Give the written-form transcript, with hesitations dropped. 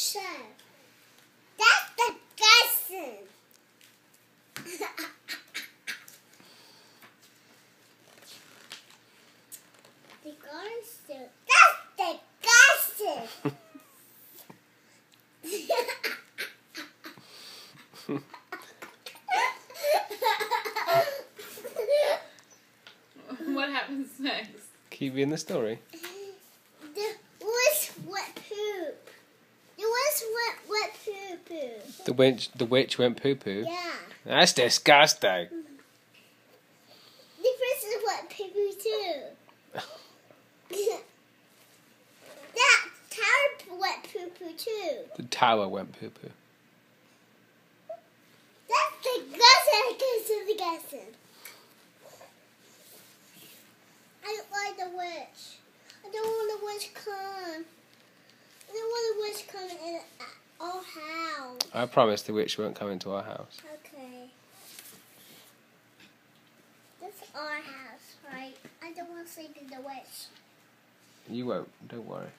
So, that's the cousin. The cousin. That's the cousin. What happens next? Keep reading the story. There was wet poop. There was wet poo poo. The witch went poo poo. Yeah. That's disgusting. The person wet poo poo too. That tower wet poo poo too. The tower went poo poo. That's the cousin. The cousin. I don't like the witch. I don't want the witch come. I don't want the witch coming in our house. I promise the witch won't come into our house. Okay. That's our house, right? I don't want to sleep in the witch. You won't. Don't worry.